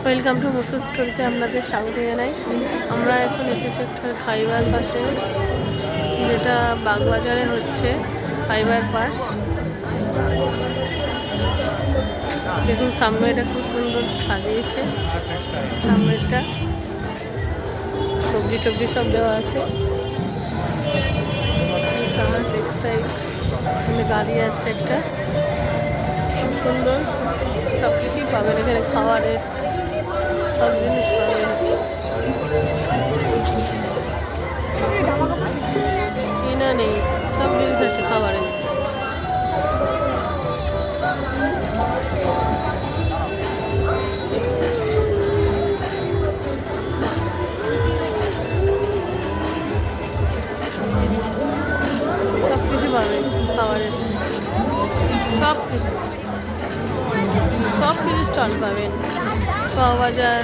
Welcome to মুসু স্টোরিতে আপনাদের স্বাগত জানাই। আমরা এখন এসেছি একটা খাইবার পাশে, যেটা বাগবাজারে হচ্ছে খাইবার পাস। দেখুন সামনেটা খুব সুন্দর সাজিয়েছে, সামনেটা সবজি টবজি সব দেওয়া আছে। সামনে টেক্সটাইল গাড়ি আছে একটা, খুব সুন্দর। সব কিছুই পাবেন এখানে, খাবারের সব জিনিস পাবেন। কেনা নেই, সব জিনিস আছে খাবারের। সব কিছু পাবেন খাবারের, সব কিছু স্টল পাবেন। পাওবাজার